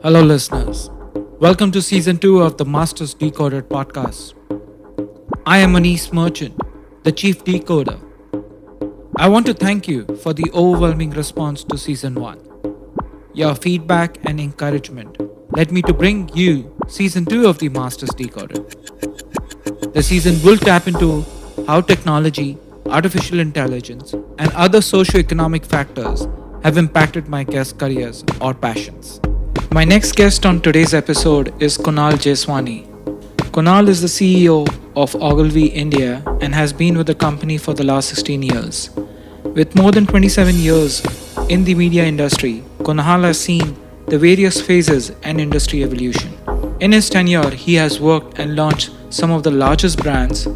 Hello, listeners. Welcome to season 2 of the Masters Decoded podcast. I am Manish Merchant, the chief decoder. I want to thank you for the overwhelming response to season 1. Your feedback and encouragement led me to bring you season 2 of the Masters Decoded. The season will tap into how technology, artificial intelligence, and other socio-economic factors have impacted my guests' careers or passions. My next guest on today's episode is Kunal Jeswani. Kunal is the CEO of Ogilvy India and has been with the company for the last 16 years. With more than 27 years in the media industry, Kunal has seen the various phases and industry evolution. In his tenure, he has worked and launched some of the largest brands,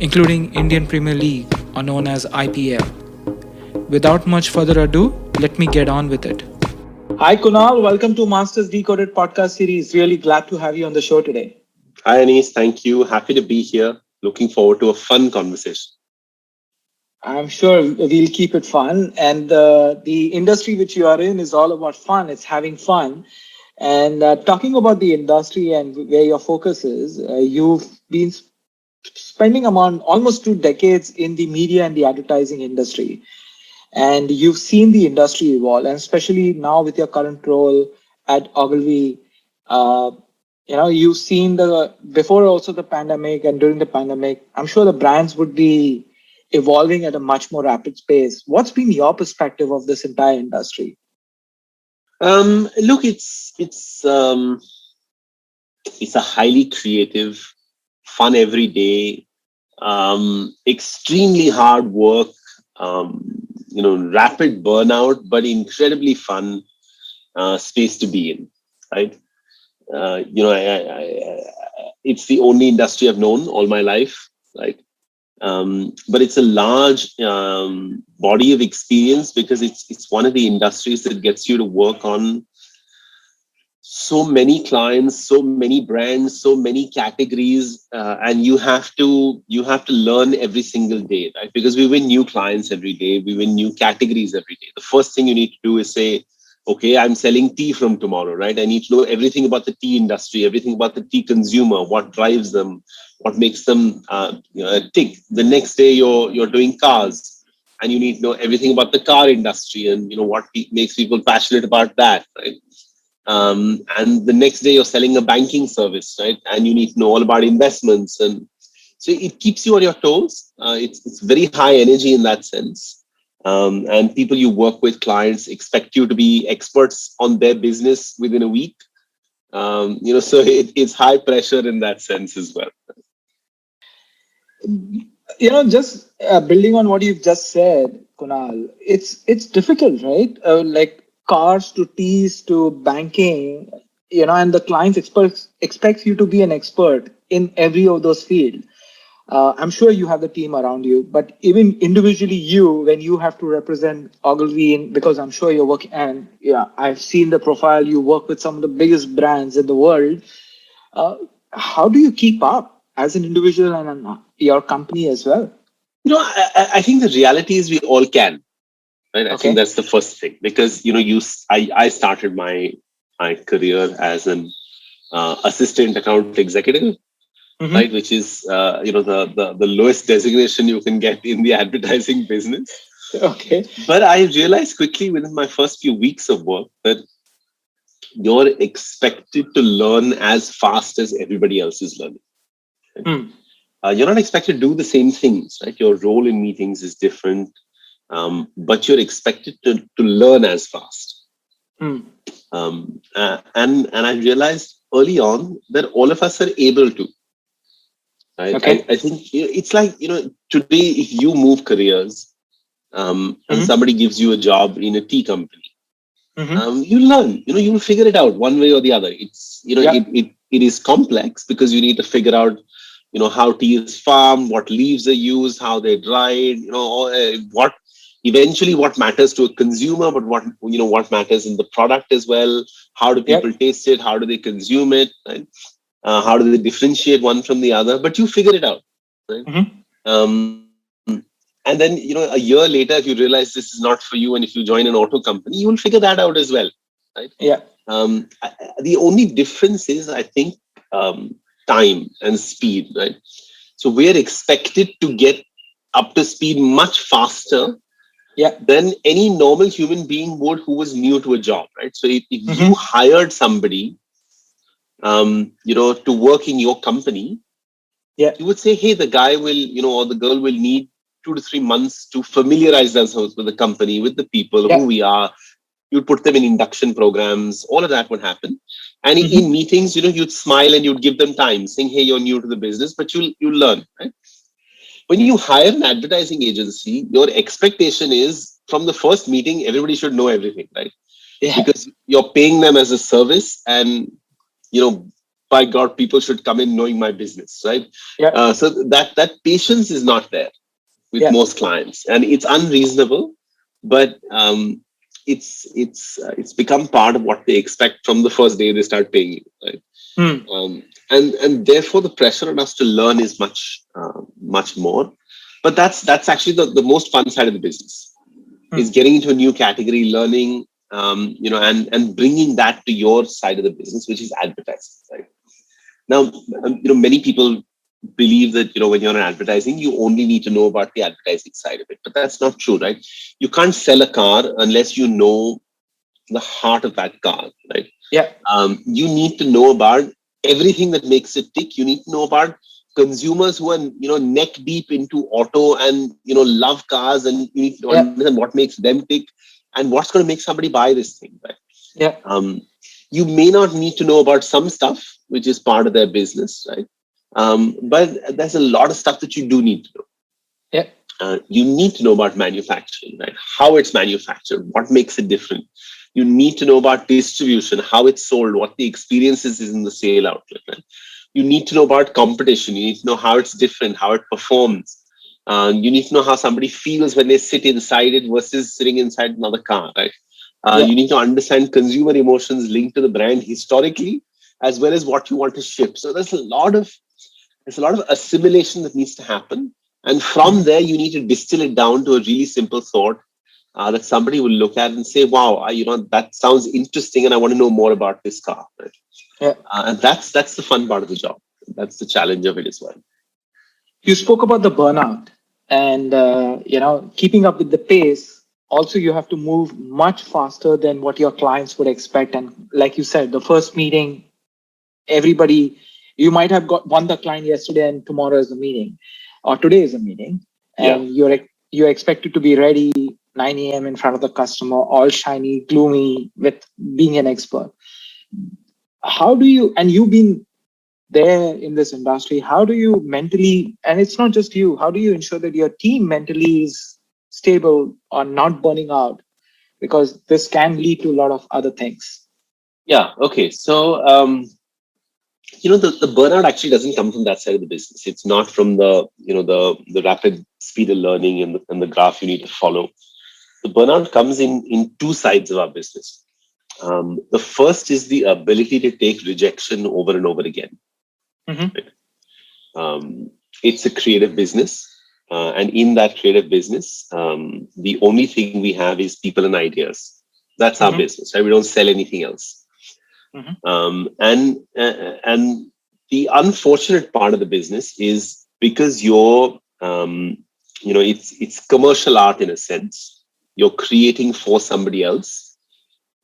including Indian Premier League, or known as IPL. Without much further ado, let me get on with it. Hi, Kunal. Welcome to Masters Decoded podcast series. Really glad to have you on the show today. Hi, Anis. Thank you. Happy to be here. Looking forward to a fun conversation. I'm sure we'll keep it fun. And the industry which you are in is all about fun. It's having fun. And talking about the industry and where your focus is, you've been spending around almost 2 decades in the media and the advertising industry. And you've seen the industry evolve, and especially now with your current role at Ogilvy, uh, you've seen before also the pandemic and during the pandemic. I'm sure the brands would be evolving at a much more rapid pace. What's been your perspective of this entire industry? Look, it's a highly creative, fun every day, extremely hard work. Rapid burnout, but incredibly fun space to be in, right? It's the only industry I've known all my life, right? But it's a large body of experience because it's one of the industries that gets you to work on so many clients, so many brands, so many categories, and you have to learn every single day, right? Because we win new clients every day, we win new categories every day. The first thing you need to do is say, okay, I'm selling tea from tomorrow, right? I need to know everything about the tea industry, everything about the tea consumer, what drives them, what makes them tick. The next day you're doing cars, and you need to know everything about the car industry and what makes people passionate about that, right? And the next day you're selling a banking service, right? And you need to know all about investments, and so it keeps you on your toes. It's very high energy in that sense, and people you work with, clients, expect you to be experts on their business within a week. So it's high pressure in that sense as well. Just building on what you've just said, Kunal, it's difficult, right? Like cars to teas to banking, and the clients expects you to be an expert in every of those fields. I'm sure you have the team around you, but even individually, when you have to represent Ogilvy, because I'm sure you're working, and yeah, I've seen the profile. You work with some of the biggest brands in the world. Uh, how do you keep up as an individual and your company as well? I think the reality is we all can, right? I think that's the first thing, because I started my career as an assistant account executive, right? Which is the lowest designation you can get in the advertising business. Okay. But I realized quickly within my first few weeks of work that you're expected to learn as fast as everybody else is learning. Mm. You're not expected to do the same things, right? Your role in meetings is different, but you're expected to learn as fast. Mm. And I realized early on that all of us are able to. Right? Okay. I think it's like, today, if you move careers and somebody gives you a job in a tea company, you learn, you'll figure it out one way or the other. It's, it is complex because you need to figure out, how tea is farmed, what leaves are used, how they're dried, what matters to a consumer, but what matters in the product as well. How do people taste it? How do they consume it? Right? How do they differentiate one from the other? But you figure it out, right? And then, a year later, if you realize this is not for you, and if you join an auto company, you will figure that out as well, right? Yeah. The only difference is, I think, time and speed, right? So we're expected to get up to speed much faster Yeah. than any normal human being would who was new to a job, right? So if Mm-hmm. you hired somebody, to work in your company, Yeah. you would say, hey, the guy will, or the girl will need 2 to 3 months to familiarize themselves with the company, with the people, who Yeah. we are. You'd put them in induction programs, all of that would happen. And in Mm-hmm. meetings, you'd smile and you'd give them time, saying, hey, you're new to the business, but you'll learn, right? When you hire an advertising agency, your expectation is from the first meeting, everybody should know everything, right? Yeah. Because you're paying them as a service, and you know, by God, people should come in knowing my business, right? Yeah. So that patience is not there with Yeah. most clients, and it's unreasonable. But it's become part of what they expect from the first day they start paying you, right? Hmm. And therefore the pressure on us to learn is much more. But that's actually the most fun side of the business, Hmm. is getting into a new category, learning, and bringing that to your side of the business, which is advertising, right? Now, many people believe that, when you're in advertising, you only need to know about the advertising side of it, but that's not true, right? You can't sell a car unless you know the heart of that car, right? Yeah. You need to know about everything that makes it tick. You need to know about consumers who are, neck deep into auto and, love cars, and you need to Yeah. understand what makes them tick and what's going to make somebody buy this thing, right? Yeah. Um, you may not need to know about some stuff, which is part of their business, right? But there's a lot of stuff that you do need to know. Yeah. You need to know about manufacturing, right? How it's manufactured, what makes it different. You need to know about distribution, how it's sold, what the experiences is in the sale outlet, right? You need to know about competition. You need to know how it's different, how it performs. You need to know how somebody feels when they sit inside it versus sitting inside another car, right? Yeah. You need to understand consumer emotions linked to the brand historically, as well as what you want to ship. So there's a lot of assimilation that needs to happen. And from Mm-hmm. there, you need to distill it down to a really simple thought that somebody will look at and say, wow, that sounds interesting, and I want to know more about this car. Right? Yeah. And that's the fun part of the job. That's the challenge of it as well. You spoke about the burnout, and keeping up with the pace. Also, you have to move much faster than what your clients would expect. And like you said, the first meeting, everybody, you might have got won the client yesterday, and tomorrow is the meeting, or today is the meeting, Yeah. and you're expected to be ready 9 a.m. in front of the customer, all shiny, gloomy, with being an expert. How do you? And you've been there in this industry, how do you mentally, and it's not just you, how do you ensure that your team mentally is stable or not burning out? Because this can lead to a lot of other things. Yeah. Okay. So, the burnout actually doesn't come from that side of the business. It's not from the rapid speed of learning and the graph you need to follow. The burnout comes in two sides of our business. The first is the ability to take rejection over and over again. Mm-hmm. It's a creative business. And in that creative business, the only thing we have is people and ideas. That's our Mm-hmm. business, right? We don't sell anything else. Mm-hmm. And the unfortunate part of the business is because it's commercial art in a sense. You're creating for somebody else.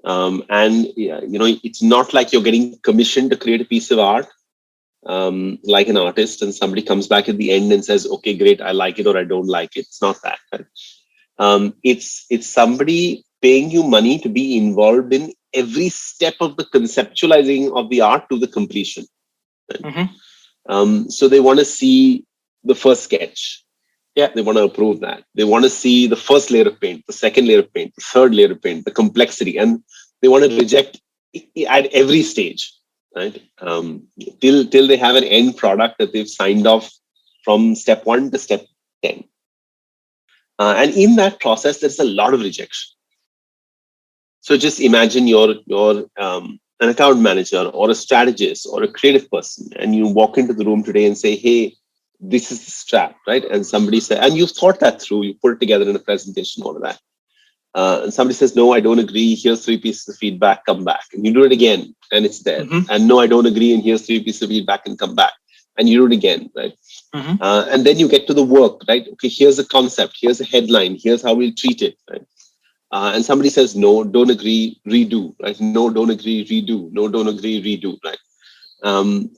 And yeah, it's not like you're getting commissioned to create a piece of art, like an artist, and somebody comes back at the end and says, okay, great, I like it or I don't like it. It's not that. Right? It's somebody paying you money to be involved in every step of the conceptualizing of the art to the completion. Right? Mm-hmm. So they want to see the first sketch. Yeah. They want to approve that. They want to see the first layer of paint, the second layer of paint, the third layer of paint, the complexity, and they want to reject at every stage, right? Till they have an end product that they've signed off from step 1 to step 10. And in that process, there's a lot of rejection. So just imagine you're an account manager or a strategist or a creative person, and you walk into the room today and say, "Hey, this is the strap," right? And somebody said, and you've thought that through, you put it together in a presentation, all of that. And somebody says, no, I don't agree. Here's 3 pieces of feedback, come back. And you do it again, and it's there. And no, I don't agree. And here's 3 pieces of feedback, and come back. And you do it again, right? And then you get to the work, right? Okay, here's a concept. Here's a headline. Here's how we'll treat it, right? And somebody says, no, don't agree, redo, right? No, don't agree, redo. No, don't agree, redo, right?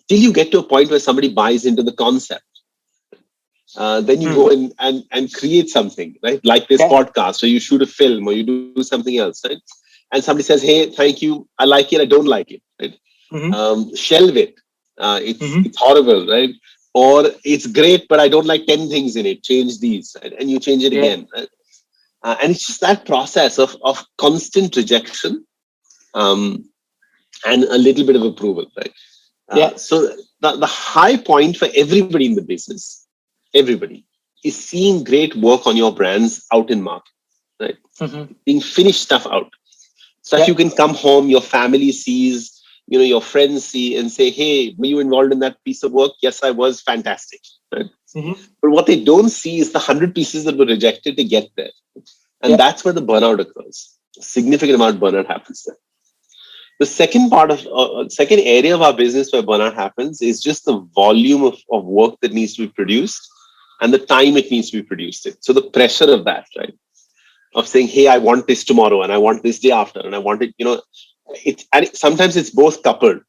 Till you get to a point where somebody buys into the concept. Then you go and create something, right? Like this podcast, or you shoot a film, or you do something else, right? And somebody says, hey, thank you, I like it, I don't like it, right? Shelve it. It's horrible, right? Or it's great, but I don't like 10 things in it. Change these, right? And you change it again. Right? And it's just that process of constant rejection and a little bit of approval, right? So the high point for everybody in the business, everybody, is seeing great work on your brands out in market, right? Being finished stuff out. So that you can come home, your family sees, your friends see and say, hey, were you involved in that piece of work? Yes, I was. Fantastic. Right? But what they don't see is the 100 pieces that were rejected to get there. And that's where the burnout occurs. A significant amount of burnout happens there. The second area of our business where burnout happens is just the volume of work that needs to be produced and the time it needs to be produced in. So the pressure of that, right? Of saying, hey, I want this tomorrow and I want this day after and I want it, sometimes it's both coupled.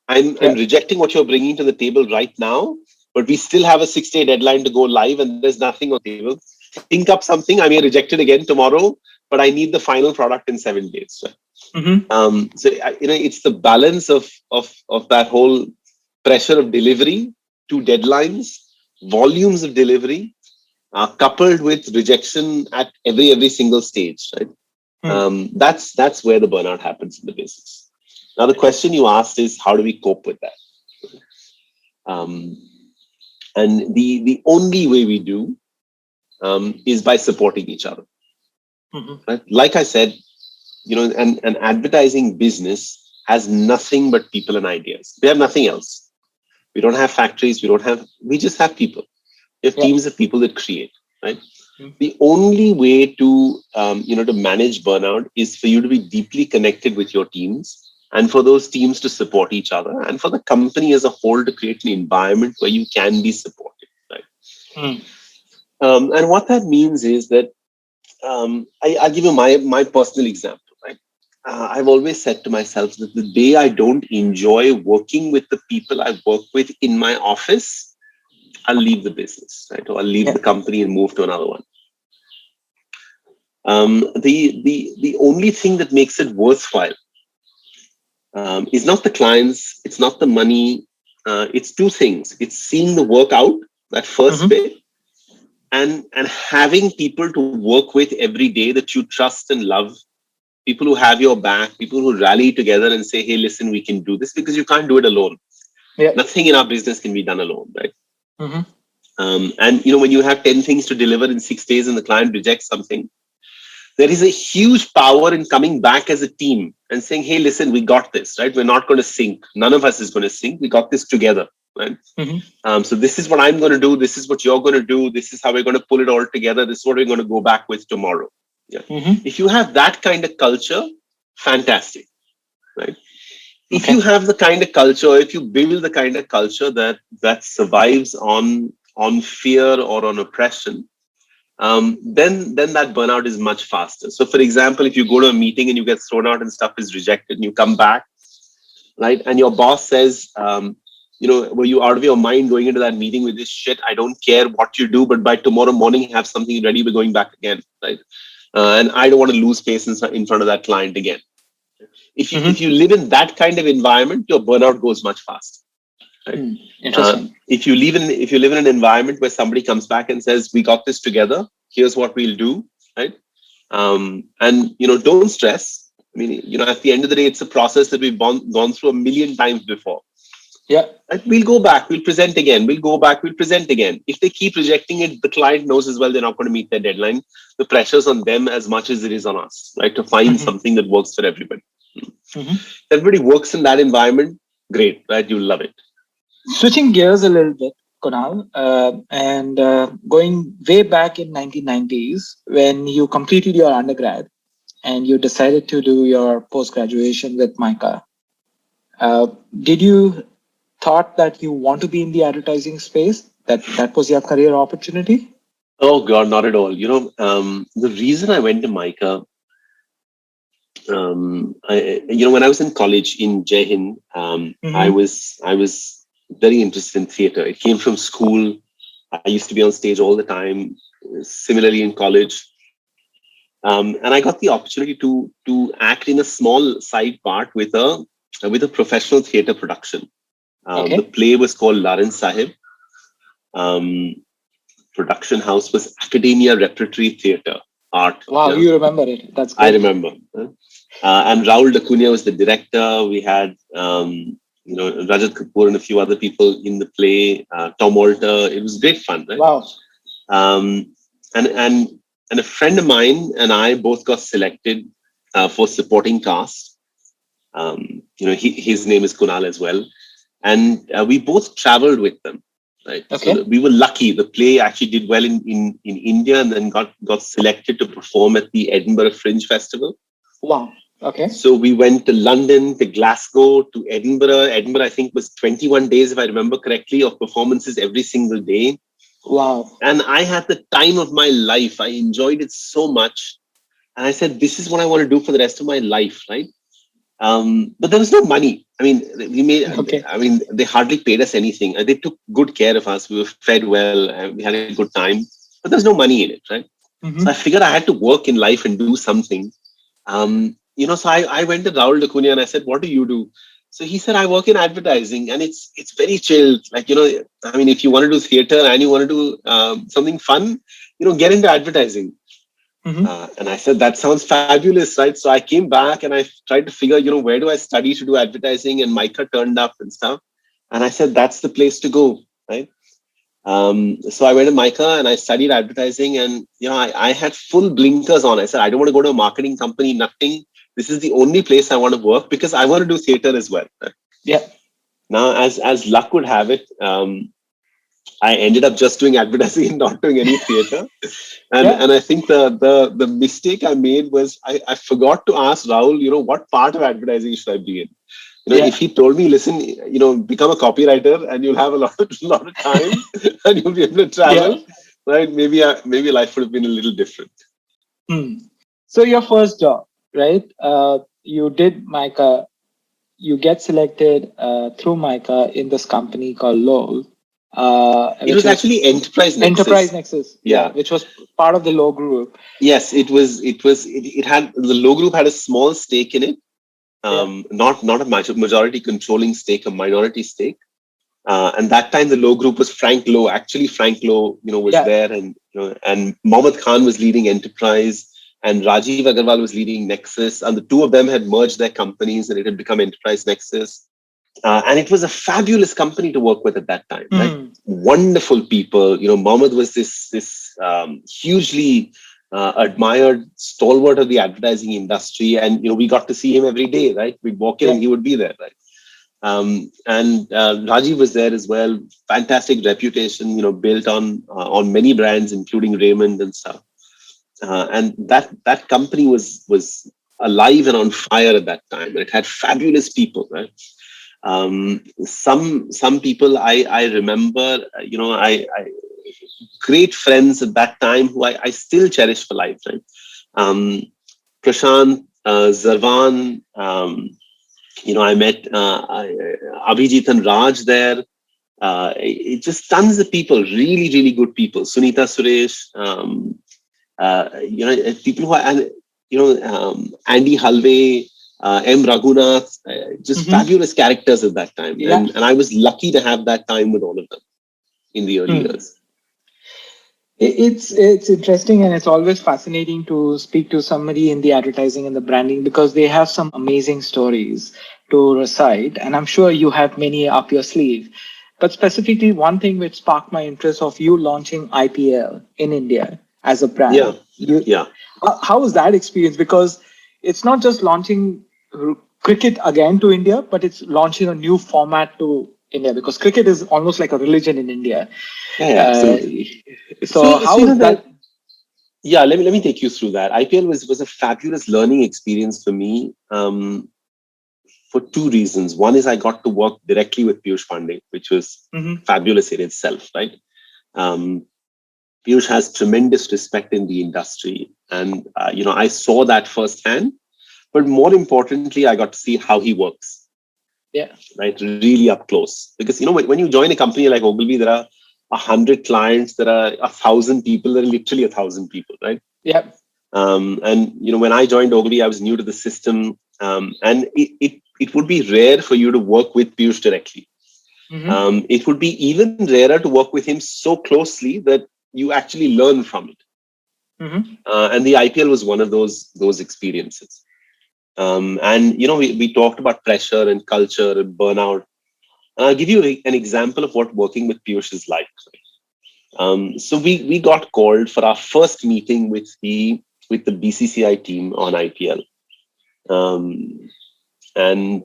I'm rejecting what you're bringing to the table right now, but we still have a 6-day deadline to go live and there's nothing on the table. Think up something, I may reject it again tomorrow, but I need the final product in 7 days. Right? So it's the balance of that whole pressure of delivery, to deadlines, volumes of delivery, coupled with rejection at every single stage. Right? That's where the burnout happens in the business. Now the question you asked is, how do we cope with that? And the only way we do is by supporting each other. Right? Like I said, an advertising business has nothing but people and ideas. We have nothing else. We don't have factories. We just have people. We have teams of people that create, right? The only way to, to manage burnout is for you to be deeply connected with your teams and for those teams to support each other and for the company as a whole to create an environment where you can be supported, right? And what that means is that I'll give you my personal example, right? I've always said to myself that the day I don't enjoy working with the people I work with in my office, I'll leave the business, right? Or I'll leave the company and move to another one. The only thing that makes it worthwhile is not the clients, it's not the money, it's two things. It's seeing the work out, that first bit, and having people to work with every day that you trust and love, people who have your back, people who rally together and say, hey, listen, we can do this, because you can't do it alone. Nothing in our business can be done alone, right? And when you have 10 things to deliver in 6 days and the client rejects something, there is a huge power in coming back as a team and saying, hey, listen, we got this, right? We're not going to sink. None of us is going to sink. We got this together, right? So this is what I'm going to do. This is what you're going to do. This is how we're going to pull it all together. This is what we're going to go back with tomorrow. If you have that kind of culture, fantastic, right? If you have the kind of culture, if you build the kind of culture that survives on fear or on oppression, then that burnout is much faster. So, for example, if you go to a meeting and you get thrown out and stuff is rejected, and you come back, right, and your boss says, were you out of your mind going into that meeting with this shit? I don't care what you do, but by tomorrow morning, have something ready. We're going back again, right? And I don't want to lose face in front of that client again. If you live in that kind of environment, your burnout goes much faster. Right? Interesting. If you live in an environment where somebody comes back and says, we got this together, here's what we'll do, right? And don't stress. I mean, at the end of the day, it's a process that we've gone through a million times before. Right? We'll go back, we'll present again, we'll go back, we'll present again. If they keep rejecting it, the client knows as well they're not going to meet their deadline. The pressure's on them as much as it is on us, right? To find something that works for everybody. Everybody works in that environment, great, right? You'll love it. Switching gears a little bit, Kunal, and going way back in 1990s when you completed your undergrad, and you decided to do your post-graduation with MICA. Did you thought that you want to be in the advertising space? That was your career opportunity? Oh God, not at all. The reason I went to MICA, when I was in college in Jai Hind, I Mm-hmm. was very interested in theatre. It came from school. I used to be on stage all the time. Similarly in college, and I got the opportunity to act in a small side part with a professional theatre production. The Okay. play was called Laran Sahib. Um, Production house was Academia Repertory Theatre Art. Wow, Yeah, you remember it. That's I great. remember. And Raul Dacunia was the director. We had Rajat Kapoor and a few other people in the play. Tom Alter. It was great fun, right? Wow. Um, and a friend of mine and I both got selected for supporting cast. His name is Kunal as well, and we both traveled with them. Right, so Okay. we were lucky. The play actually did well in India, and then got selected to perform at the Edinburgh Fringe Festival. Wow. Okay. So we went to London, to Glasgow, to Edinburgh. Edinburgh, I think, was 21 days, if I remember correctly, of performances every single day. Wow. And I had the time of my life. I enjoyed it so much. And I said, this is what I want to do for the rest of my life, right? But there was no money. I mean, Okay. they hardly paid us anything. They took good care of us. We were fed well. We had a good time, but there's no money in it, right? So I Mm-hmm. figured I had to work in life and do something. So I went to Raul Dacunia and I said, what do you do? So he said, I work in advertising, and it's very chill. Like, if you want to do theater and you want to do something fun, get into advertising. Mm-hmm. And I said, that sounds fabulous, right? So I came back and I tried to figure, where do I study to do advertising? And MICA turned up and stuff. And I said, that's the place to go, right? So I went to MICA and I studied advertising, and, I had full blinkers on. I said, I don't want to go to a marketing company, nothing. This is the only place I want to work because I want to do theater as well. Right? Yeah. Now, as luck would have it, I ended up just doing advertising and not doing any theater. And Yeah. and I think the mistake I made was I forgot to ask Rahul, what part of advertising should I be in? Yeah. If he told me, listen, become a copywriter and you'll have a lot of time and you'll be able to Yeah. travel, right? Maybe life would have been a little different. Hmm. So your first job, right? You did MICA. You get selected through MICA in this company called LOL, It which was was actually Enterprise Enterprise Nexus. Nexus. Yeah, Yeah. which was part of the LOL group. Yes, it had the Low Group had a small stake in it. Yeah. Not a majority controlling stake, a minority stake. And that time the Low Group was Frank Lowe. Actually, Frank Lowe, was Yeah. there, and Mohammed Khan was leading Enterprise, and Rajiv Agarwal was leading Nexus, and the two of them had merged their companies, and it had become Enterprise Nexus. And it was a fabulous company to work with at that time, right? Hmm. Wonderful people. Mohammed was this hugely admired stalwart of the advertising industry, and we got to see him every day, right? We'd walk in Yeah. and he would be there, right? And Rajiv was there as well. Fantastic reputation, built on many brands, including Raymond and stuff. And that company was alive and on fire at that time. It had fabulous people, right? Some people I remember, I great friends at that time who I still cherish for life, right? Prashant, Zarvan, I met Abhijit and Raj there. It just tons of people, really, really good people. Sunita Suresh, people who are, and Andy Halve, M. Raghunath, just Hmm. fabulous characters at that time. Yeah. And I was lucky to have that time with all of them in the early Hmm. years. It's interesting, and it's always fascinating to speak to somebody in the advertising and the branding because they have some amazing stories to recite, and I'm sure you have many up your sleeve. But specifically, one thing which sparked my interest of you launching IPL in India as a Yeah, brand. yeah. How was that experience? Because it's not just launching cricket again to India, but it's launching a new format to India because cricket is almost like a religion in India. Yeah, Uh, absolutely. so how is that? Yeah, let me take you through that. IPL was a fabulous learning experience for me, for two reasons. One is I got to work directly with Piyush Pandey, which was Mm-hmm. fabulous in itself, right? Um, Piyush has tremendous respect in the industry, and I saw that firsthand. But more importantly, I got to see how he works, Yeah. right? Really up close. Because when you join a company like Ogilvy, there are 100 clients, there are 1,000 people, there are literally 1,000 people, right? Yeah. And when I joined Ogilvy, I was new to the system, and it would be rare for you to work with Piyush directly. Mm-hmm. It would be even rarer to work with him so closely that you actually learn from it. Mm-hmm. And the IPL was one of those experiences. And we talked about pressure and culture and burnout. And I'll give you an example of what working with Piyush is like. So we got called for our first meeting with the BCCI team on IPL, um, and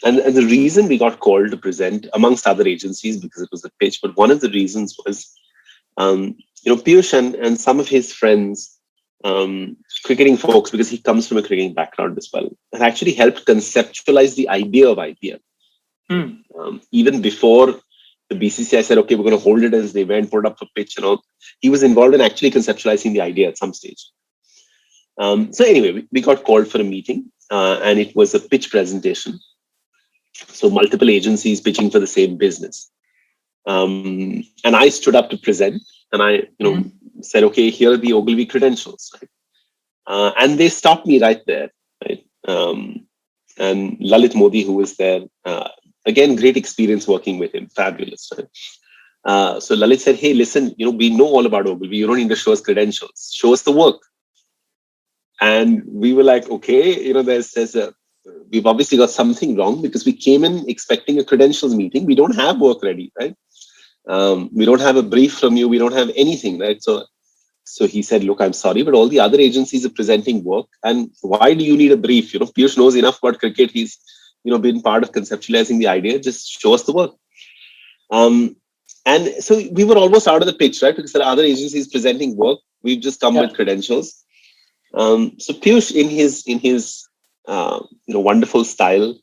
and the reason we got called to present, amongst other agencies, because it was a pitch, but one of the reasons was, Piyush and some of his friends, cricketing folks, because he comes from a cricketing background as well, had actually helped conceptualize the idea of IPL. Mm. Even before the BCCI said, okay, we're going to hold it as the event, put it up for pitch and all, he was involved in actually conceptualizing the idea at some stage. So anyway, we got called for a meeting, and it was a pitch presentation. So multiple agencies pitching for the same business. And I stood up to present, and I, Mm-hmm. said, okay, here are the Ogilvy credentials, right? And they stopped me right there, right? And Lalit Modi, who was there, again, great experience working with him, fabulous, right? So Lalit said, hey, listen, we know all about Ogilvy. You don't need to show us credentials. Show us the work. And we were like, okay, we've obviously got something wrong, because we came in expecting a credentials meeting. We don't have work ready, right? We don't have a brief from you. We don't have anything, right? So he said, look, I'm sorry, but all the other agencies are presenting work. And why do you need a brief? Piyush knows enough about cricket. He's, been part of conceptualizing the idea. Just show us the work. And so we were almost out of the pitch, right? Because there are other agencies presenting work. We've just come Yeah. with credentials. So Piyush, in his wonderful style,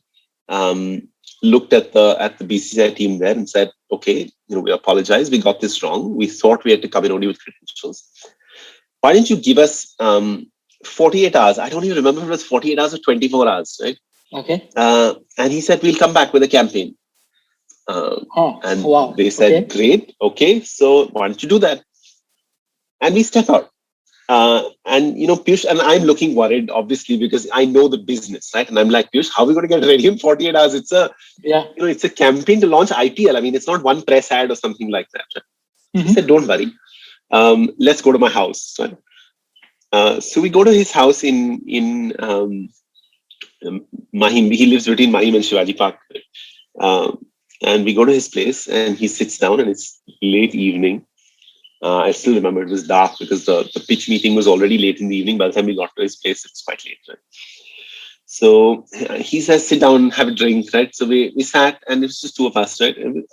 looked at the BCCI team there and said, okay, we apologize. We got this wrong. We thought we had to come in only with credentials. Why didn't you give us 48 hours? I don't even remember if it was 48 hours or 24 hours, right? Okay. And he said, we'll come back with a campaign. Oh, And wow. they said, Okay. great, okay, so why don't you do that? And we step out. And Piyush, and I'm looking worried, obviously, because I know the business, right? And I'm like, Piyush, how are we going to get ready in 48 hours? Yeah. It's a campaign to launch IPL. I mean, it's not one press ad or something like that. Right? He Mm-hmm. said, don't worry. Let's go to my house. Right? So we go to his house in Mahim. He lives between Mahim and Shivaji Park. And we go to his place, and he sits down, and it's late evening. I still remember it was dark, because the pitch meeting was already late in the evening. By the time we got to his place, it's quite late. Right? So he says, sit down, have a drink, right? So we sat, and it was just two of us, right? And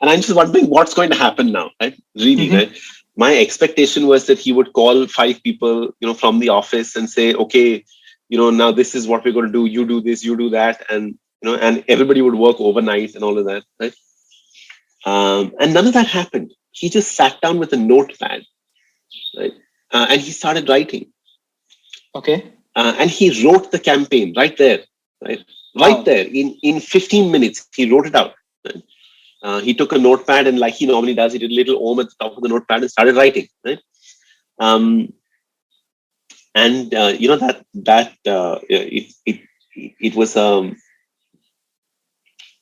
I'm just wondering what's going to happen now, right? Really, Mm-hmm. right? My expectation was that he would call 5 people, from the office and say, okay, now this is what we're going to do. You do this, you do that. And, and everybody would work overnight and all of that, right? And none of that happened. He just sat down with a notepad, right? And he started writing. Okay. And he wrote the campaign right there, right? Right Wow. there in 15 minutes, he wrote it out. Right? He took a notepad, and like he normally does, he did a little om at the top of the notepad and started writing, right? Um, and it was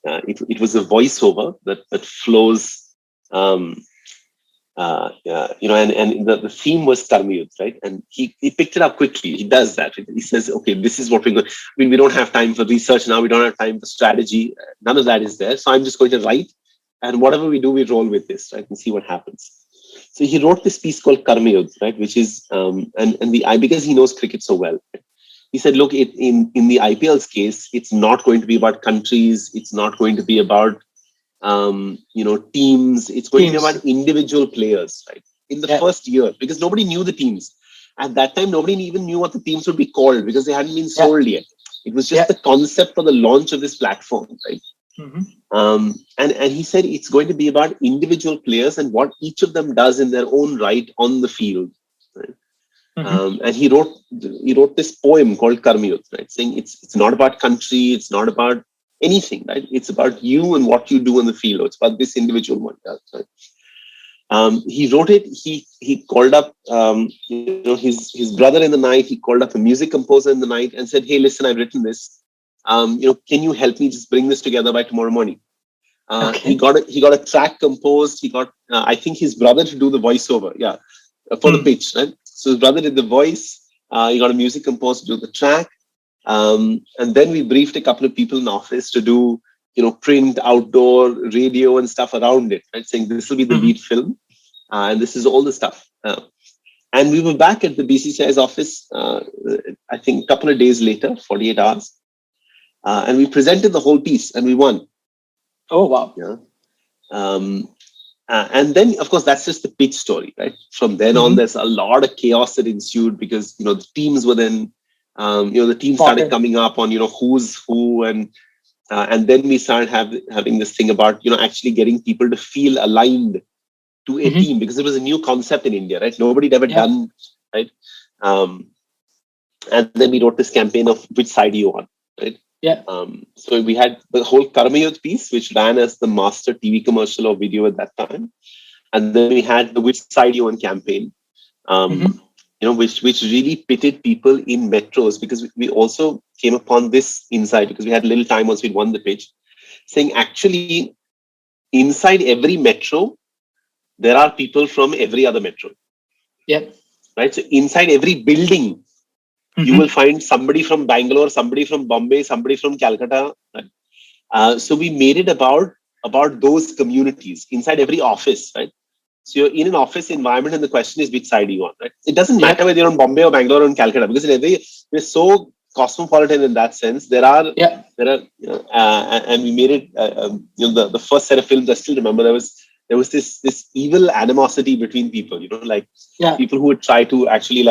it was a voiceover that flows, um, and the theme was Karmiyud, right? And he picked it up quickly. He does that. He says, okay, this is what we're going. I mean, we don't have time for research now. We don't have time for strategy. None of that is there. So I'm just going to write, and whatever we do, we roll with this, right, and see what happens. So he wrote this piece called Karmiyud, right, which is because he knows cricket so well. Right? He said, look, in the IPL's case, it's not going to be about countries. It's not going to be about teams. It's going to be Teams. about individual players, right? in the Yeah. first year because nobody knew the teams. At that time, nobody even knew what the teams would be called because they hadn't been Yeah. sold yet. It was just Yeah. the concept for the launch of this platform, right? Mm-hmm. And he said it's going to be about individual players and what each of them does in their own right on the field. Right? Mm-hmm. And he wrote this poem called Karmiyut, right? Saying it's not about country, it's not about anything, right? It's about you and what you do in the field. It's about this individual one. Right? He wrote it. He called up his brother in the night. He called up a music composer in the night and said, "Hey, listen, I've written this. Can you help me just bring this together by tomorrow morning?" He Okay. got a track composed. He got I think his brother to do the voiceover. Yeah, for the pitch. Right? So his brother did the voice. He got a music composer to do the track. And then we briefed a couple of people in the office to do print, outdoor, radio, and stuff around it. Right, saying this will be the Mm-hmm. lead film. And this is all the stuff. And we were back at the BCCI's office, I think a couple of days later, 48 hours. And we presented the whole piece and we won. Oh, wow. Yeah. And then, of course, that's just the pitch story, right? From then on, Mm-hmm. there's a lot of chaos that ensued because, the teams were then, the teams started coming up on, who's who. And then we started having this thing about, actually getting people to feel aligned to a Mm-hmm. team because it was a new concept in India, right? Nobody had ever Yeah. done, right? And then we wrote this campaign of which side you on, right? Yeah. So we had the whole Karmayut piece, which ran as the master TV commercial or video at that time. And then we had the which side you on campaign, Mm-hmm. which really pitted people in metros because we also came upon this insight because we had little time once we'd won the pitch, saying actually inside every metro, there are people from every other metro. Yeah. Right. So inside every building, you will find somebody from Bangalore, somebody from Bombay, somebody from Calcutta. Right? So we made it about those communities inside every office. Right. So you're in an office environment, and the question is which side are you on. Right. It doesn't matter whether you're on Bombay or Bangalore or in Calcutta because we're so cosmopolitan in that sense. There are, and we made it. The first set of films I still remember there was this evil animosity between people. Like people who would try to actually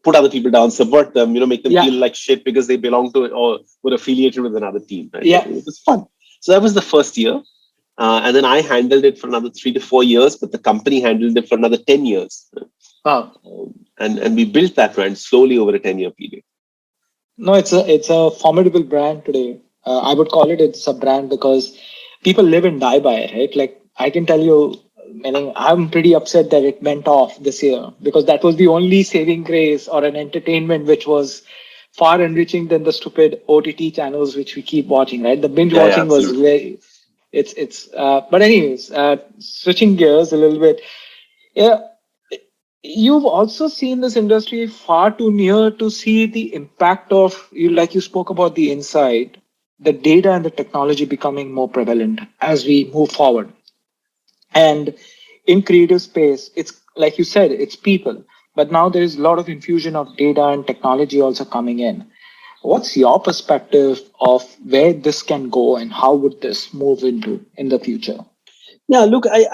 put other people down, subvert them, make them feel like shit because they belong to or were affiliated with another team. Right? Yeah. It was fun. So that was the first year. And then I handled it for another 3 to 4 years, but the company handled it for another 10 years. Wow. And we built that brand slowly over a 10-year period. No, it's a formidable brand today. I would call it's a brand because people live and die by it, right? Like I can tell you, I'm pretty upset that it went off this year because that was the only saving grace or an entertainment which was far enriching than the stupid OTT channels which we keep watching, right? The binge watching was very. But anyways, switching gears a little bit. Yeah, you've also seen this industry far too near to see the impact of you, like you spoke about the insight, the data and the technology becoming more prevalent as we move forward. And in creative space, it's like you said, it's people. But now there is a lot of infusion of data and technology also coming in. What's your perspective of where this can go and how would this move into in the future? Yeah, look, I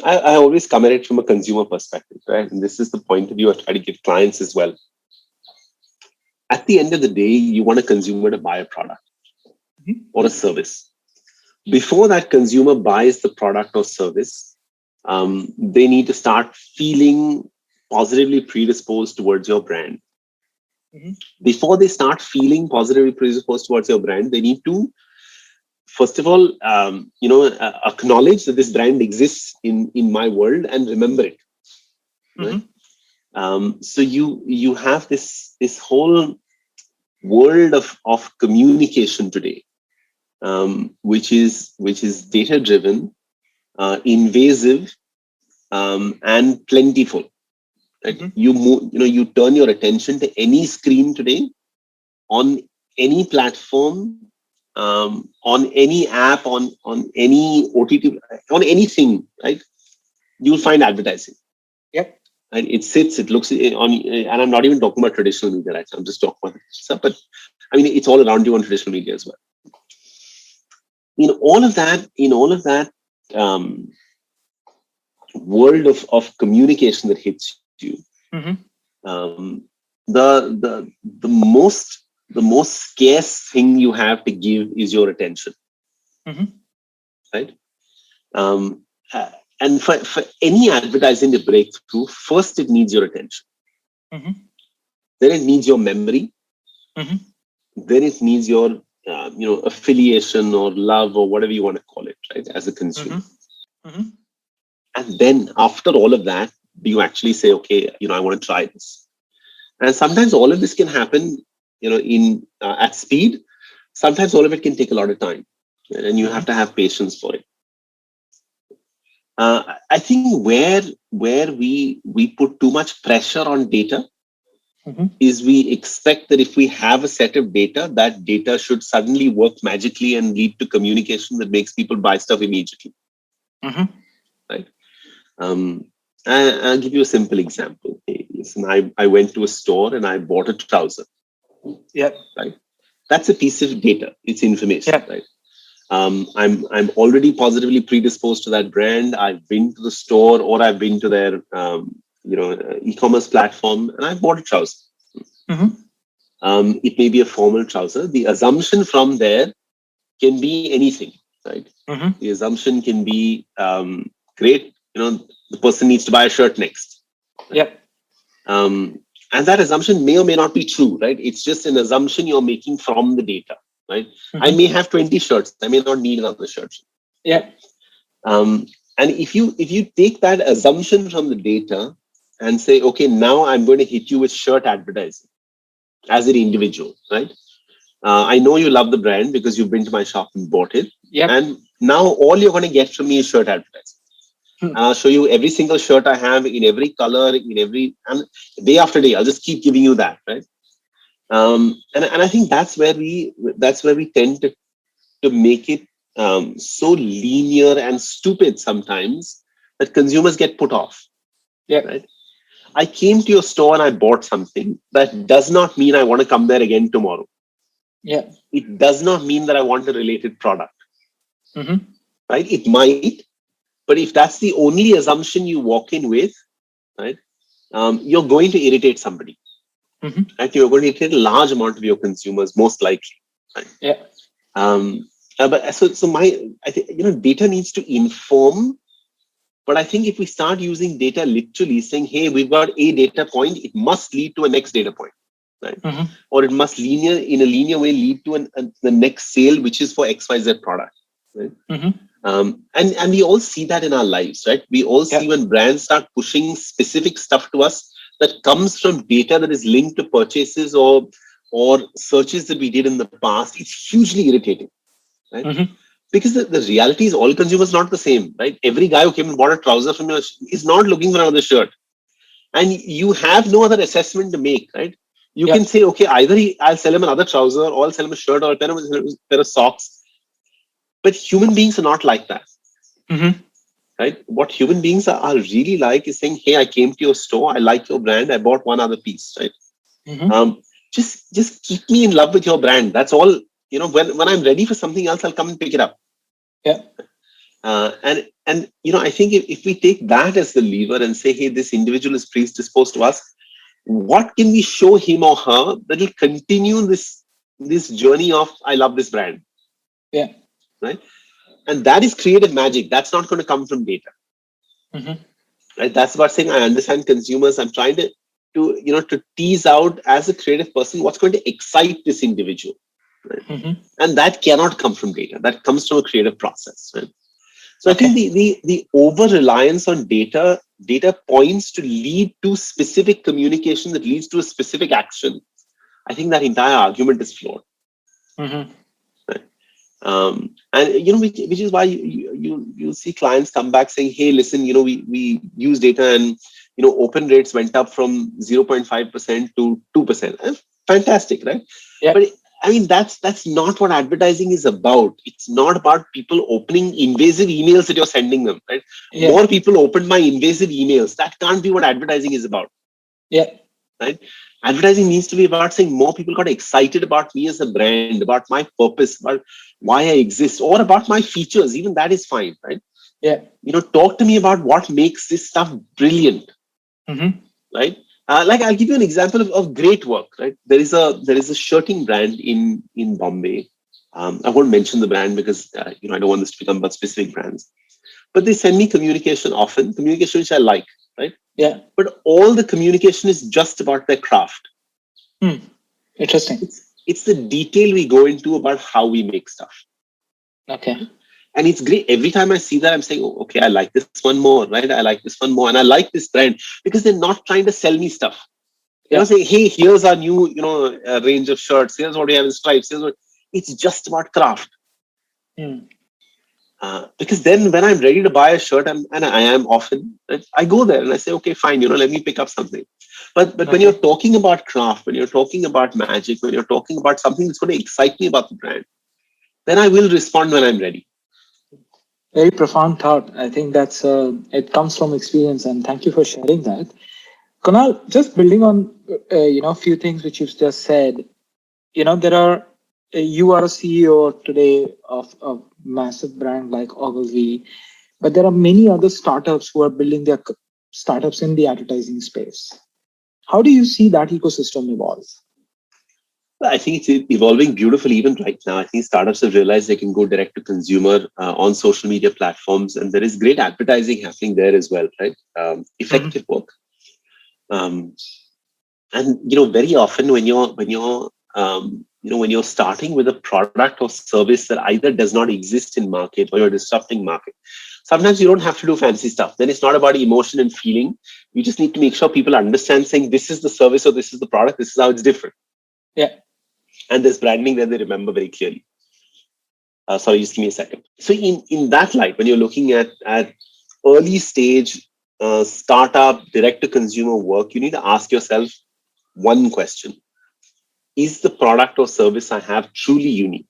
always come at it from a consumer perspective, right? And this is the point of view I try to give clients as well. At the end of the day, you want a consumer to buy a product or a service. Before that consumer buys the product or service, they need to start feeling positively predisposed towards your brand. Before they start feeling positively predisposed towards your brand, they need to, first of all, acknowledge that this brand exists in my world and remember it. Right? So you have this whole world of communication today, which is data driven, invasive, and plentiful. Right? You turn your attention to any screen today, on any platform, on any app, on any OTT, on anything, right? You'll find advertising. Yep. And it sits, it looks on, and I'm not even talking about traditional media, right? I'm just talking about stuff, but I mean, it's all around you on traditional media as well. In all of that, um, world of communication that hits you, um, the most scarce thing you have to give is your attention, right? Um, uh, and for any advertising to break through, first it needs your attention. Then it needs your memory. Then it needs your affiliation or love or whatever you want to call it, right? As a consumer. And then after all of that, do you actually say, okay, I want to try this? And sometimes all of this can happen, in at speed. Sometimes all of it can take a lot of time, and you have to have patience for it. I think where we put too much pressure on data is we expect that if we have a set of data, that data should suddenly work magically and lead to communication that makes people buy stuff immediately. Right? I'll give you a simple example. Hey, listen, I went to a store and I bought a trouser. Yeah. Right. That's a piece of data. It's information. Yeah. Right. I'm already positively predisposed to that brand. I've been to the store or I've been to their e-commerce platform and I bought a trouser. It may be a formal trouser. The assumption from there can be anything, right? The assumption can be great. The person needs to buy a shirt next. Yeah. And that assumption may or may not be true, right? It's just an assumption you're making from the data, right? I may have 20 shirts. I may not need another shirt. Yeah. And if you take that assumption from the data and say, okay, now I'm going to hit you with shirt advertising as an individual, right? I know you love the brand because you've been to my shop and bought it. Yeah. And now all you're going to get from me is shirt advertising. And I'll show you every single shirt I have in every color, and day after day, I'll just keep giving you that, right? And I think that's where we tend to make it so linear and stupid sometimes that consumers get put off. Yeah. Right? I came to your store and I bought something. That does not mean I want to come there again tomorrow. Yeah. It does not mean that I want a related product. Right? It might. But if that's the only assumption you walk in with, right, you're going to irritate somebody. Right? You're going to irritate a large amount of your consumers, most likely. Right? Yeah. But I think data needs to inform. But I think if we start using data literally, saying, "Hey, we've got a data point, it must lead to a next data point," right? Or it must in a linear way lead to the next sale, which is for XYZ product. Right? And we all see that in our lives, right? We all see when brands start pushing specific stuff to us that comes from data that is linked to purchases or searches that we did in the past. It's hugely irritating, right? Because the reality is all consumers are not the same, right? Every guy who came and bought a trouser from you is not looking for another shirt. And you have no other assessment to make, right? You can say, okay, either I'll sell him another trouser or I'll sell him a shirt or a pair of socks. But human beings are not like that. Right? What human beings are really like is saying, hey, I came to your store. I like your brand. I bought one other piece, right? Just keep me in love with your brand. That's all. When I'm ready for something else, I'll come and pick it up. Yeah. And I think if we take that as the lever and say, hey, this individual is predisposed to us, what can we show him or her that will continue this journey of I love this brand? Yeah. Right? And that is creative magic. That's not going to come from data. Right? That's about saying I understand consumers. I'm trying to tease out as a creative person what's going to excite this individual. Right? And that cannot come from data. That comes from a creative process. Right? So I think the over-reliance on data points to lead to specific communication that leads to a specific action. I think that entire argument is flawed. And which is why you see clients come back saying, hey, listen, we use data and open rates went up from 0.5% to 2%. Fantastic, right? Yeah. But I mean, that's not what advertising is about. It's not about people opening invasive emails that you're sending them, right? Yeah. More people opened my invasive emails. That can't be what advertising is about. Yeah. Right? Advertising needs to be about saying more people got excited about me as a brand, about my purpose, about why I exist, or about my features. Even that is fine, right? Yeah. Talk to me about what makes this stuff brilliant, Mm-hmm. right? Like I'll give you an example of great work, right? There is a shirting brand in Bombay. I won't mention the brand because I don't want this to become about specific brands. But they send me communication often, communication which I like, right? Yeah. But all the communication is just about their craft. Hmm. Interesting. It's the detail we go into about how we make stuff. Okay. And it's great. Every time I see that, I'm saying, oh, okay, I like this one more, right? I like this one more. And I like this brand because they're not trying to sell me stuff. They're not saying, hey, here's our new, range of shirts. Here's what we have in stripes. It's just about craft. Hmm. Because then when I'm ready to buy a shirt, and I am often, right, I go there and I say, okay, fine, let me pick up something. But when you're talking about craft, when you're talking about magic, when you're talking about something that's going to excite me about the brand, then I will respond when I'm ready. Very profound thought. I think that's it comes from experience, and thank you for sharing that. Kunal, just building on a few things which you've just said. There are you are a CEO today of a massive brand like Ogilvy, but there are many other startups who are building their startups in the advertising space. How do you see that ecosystem evolve? I think it's evolving beautifully even right now. I think startups have realized they can go direct to consumer on social media platforms, and there is great advertising happening there as well, right? Effective work. And very often when you're starting with a product or service that either does not exist in market or you're disrupting market, sometimes you don't have to do fancy stuff. Then it's not about emotion and feeling. You just need to make sure people understand saying this is the service or this is the product. This is how it's different. Yeah. And there's branding that they remember very clearly. Sorry, just give me a second. So in that light, when you're looking at early stage startup, direct to consumer work, you need to ask yourself one question. Is the product or service I have truly unique?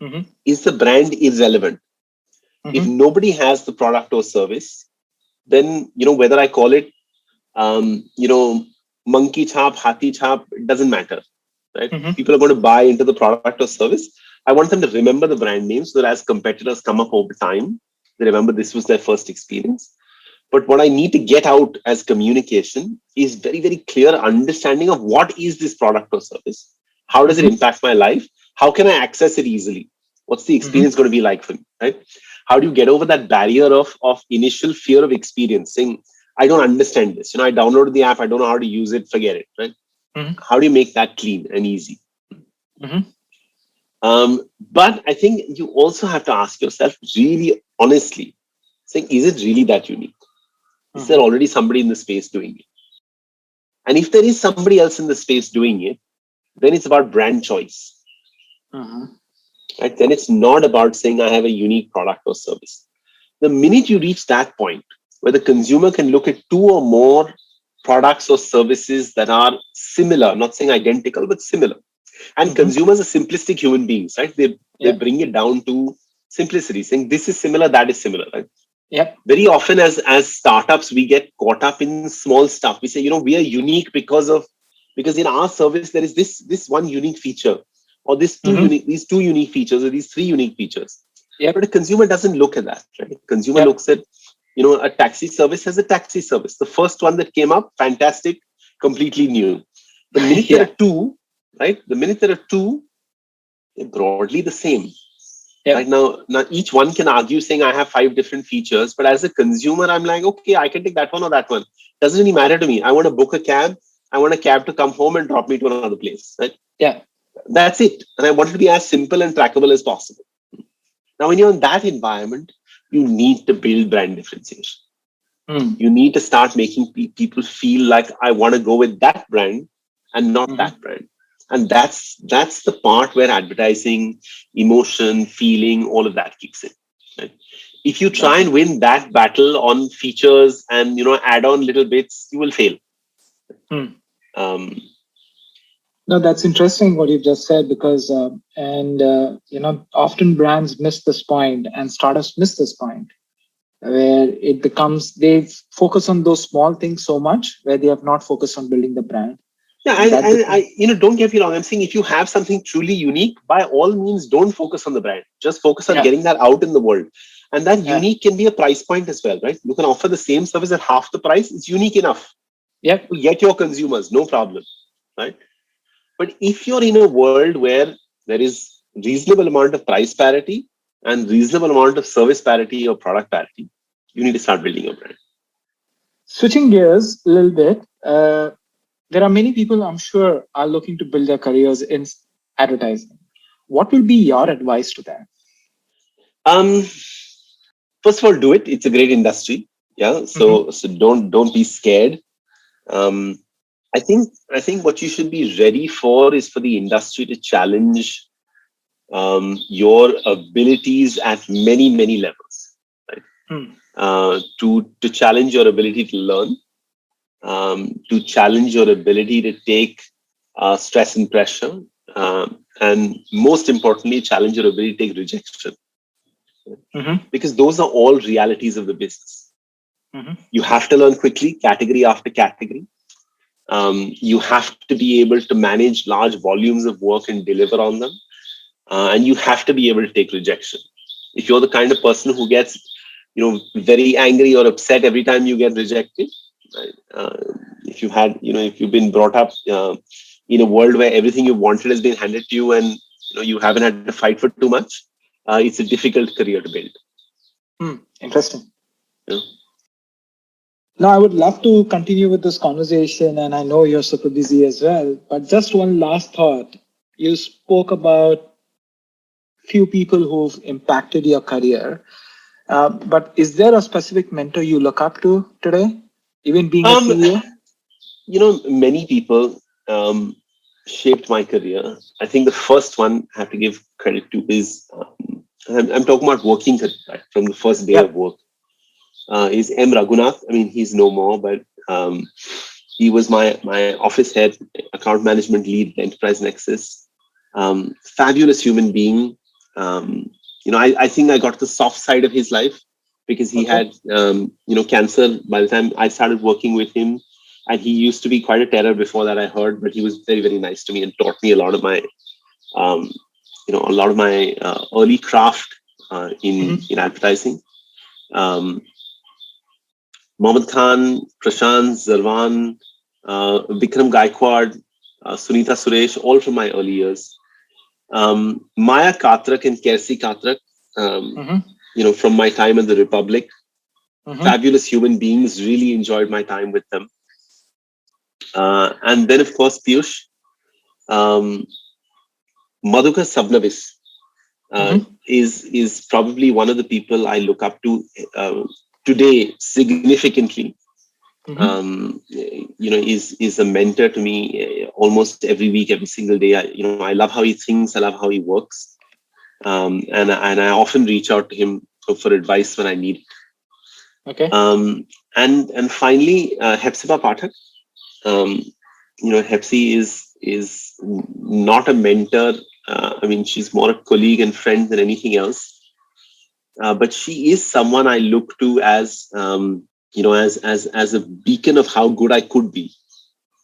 Mm-hmm. Is the brand irrelevant? Mm-hmm. If nobody has the product or service, then, whether I call it, monkey chap, hathi chap, it doesn't matter, right? Mm-hmm. People are going to buy into the product or service. I want them to remember the brand name so that as competitors come up over time, they remember this was their first experience. But what I need to get out as communication is very, very clear understanding of what is this product or service? How does it impact my life? How can I access it easily? What's the experience going to be like for me, right? How do you get over that barrier of initial fear of experiencing? I don't understand this. I downloaded the app. I don't know how to use it. Forget it, right? How do you make that clean and easy? But I think you also have to ask yourself really honestly, saying, is it really that unique? Is there already somebody in the space doing it? And if there is somebody else in the space doing it, then it's about brand choice. Right? Then it's not about saying I have a unique product or service. The minute you reach that point where the consumer can look at two or more products or services that are similar, not saying identical, but similar. And consumers are simplistic human beings, right? They bring it down to simplicity, saying this is similar, that is similar, right? Yep. Very often as startups, we get caught up in small stuff. We say, we are unique because in our service, there is this one unique feature or these two unique features or these three unique features. Yep. But a consumer doesn't look at that, right? A consumer looks at, a taxi service as a taxi service. The first one that came up, fantastic, completely new. The minute there are two, right? The minute there are two, they're broadly the same. Yep. Right now each one can argue saying I have 5 different features, but as a consumer, I'm like, okay, I can take that one or that one. Doesn't really matter to me. I want to book a cab. I want a cab to come home and drop me to another place, right? Yeah. That's it. And I want it to be as simple and trackable as possible. Now, when you're in that environment, you need to build brand differentiation. You need to start making people feel like I want to go with that brand and not that brand. And that's the part where advertising, emotion, feeling, all of that kicks in. Right? If you try and win that battle on features and add on little bits, you will fail. No, that's interesting what you've just said because often brands miss this point and startups miss this point where it becomes they focus on those small things so much where they have not focused on building the brand. Yeah, I don't get me wrong. I'm saying if you have something truly unique, by all means, don't focus on the brand. Just focus on getting that out in the world. And that Yeah. unique can be a price point as well, right? You can offer the same service at half the price. It's unique enough Yep. to get your consumers, no problem, right? But if you're in a world where there is reasonable amount of price parity and reasonable amount of service parity or product parity, you need to start building your brand. Switching gears a little bit, there are many people I'm sure are looking to build their careers in advertising. What will be your advice to them? Um, First of all, do it. It's a great industry. Yeah. So don't be scared. Um, I think what you should be ready for is for the industry to challenge your abilities at many levels, right? Mm. To challenge your ability to learn, to challenge your ability to take stress and pressure, and most importantly, challenge your ability to take rejection, Mm-hmm. because those are all realities of the business. Mm-hmm. You have to learn quickly, category after category. You have to be able to manage large volumes of work and deliver on them. And you have to be able to take rejection. If you're the kind of person who gets, very angry or upset every time you get rejected, right? If you've been brought up in a world where everything you wanted has been handed to you, and you haven't had to fight for too much, it's a difficult career to build. Interesting. Yeah. Now, I would love to continue with this conversation, and I know you're super busy as well. But just one last thought. You spoke about few people who've impacted your career. But is there a specific mentor you look up to today, even being a CEO? Many people shaped my career. I think the first one I have to give credit to is, I'm talking about working career, right, from the first day of work, is M. Raghunath. I mean, he's no more, but he was my office head, account management lead, Enterprise Nexus. Fabulous human being. I think I got the soft side of his life because he had, cancer by the time I started working with him. And he used to be quite a terror before that, I heard, but he was very, very nice to me and taught me a lot of my, early craft in advertising. Mohammed Khan, Prashant, Zarwan, Vikram Gaikwad, Sunita Suresh, all from my early years. Maya Katrak and Kersi Katrak, from my time in the Republic. Fabulous human beings, really enjoyed my time with them. And then, of course, Piyush. Madhukar Sabnavis is probably one of the people I look up to today significantly. Is a mentor to me almost every week, every single day. I love how he thinks. I love how he works. And I often reach out to him for advice when I need it. Okay. And finally, Hepzibah Pathak. Hepsi is not a mentor. She's more a colleague and friend than anything else. But she is someone I look to as as a beacon of how good I could be,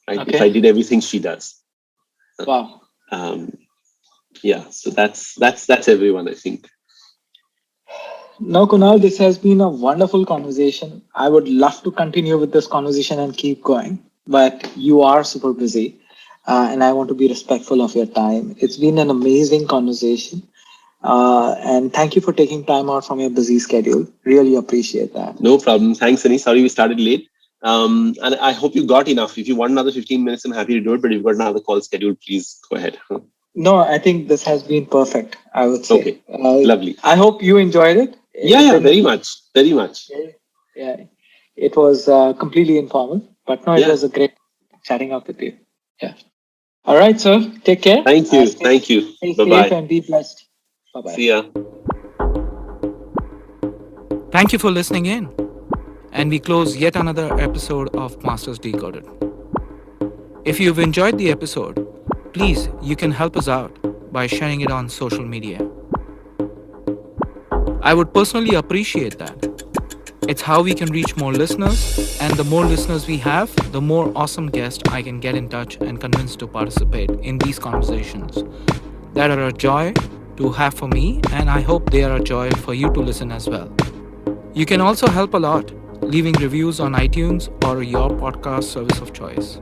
right? Okay. If I did everything she does. Wow. So that's everyone, I think. Now, Kunal, this has been a wonderful conversation. I would love to continue with this conversation and keep going, but you are super busy, and I want to be respectful of your time. It's been an amazing conversation. And thank you for taking time out from your busy schedule. Really appreciate that. No problem. Thanks, Sunny. Sorry we started late. And I hope you got enough. If you want another 15 minutes, I'm happy to do it. But if you've got another call scheduled, please go ahead. No, I think this has been perfect, I would say. Okay. Lovely. I hope you enjoyed it. Yeah, very much. Very much. Yeah. It was completely informal, but no, it was a great chatting up with you. Yeah. All right, sir. Take care. Thank you. Thank you. Stay Bye-bye. safe and be blessed. Bye-bye. See ya. Thank you for listening in. And we close yet another episode of Masters Decoded. If you've enjoyed the episode, please, you can help us out by sharing it on social media. I would personally appreciate that. It's how we can reach more listeners, and the more listeners we have, the more awesome guests I can get in touch and convince to participate in these conversations that are a joy to have for me, and I hope they are a joy for you to listen as well. You can also help a lot leaving reviews on iTunes or your podcast service of choice.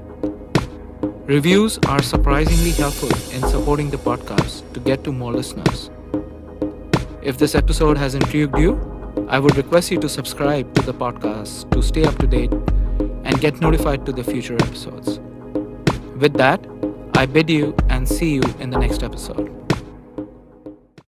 Reviews are surprisingly helpful in supporting the podcast to get to more listeners. If this episode has intrigued you, I would request you to subscribe to the podcast to stay up to date and get notified to the future episodes. With that, I bid you and see you in the next episode.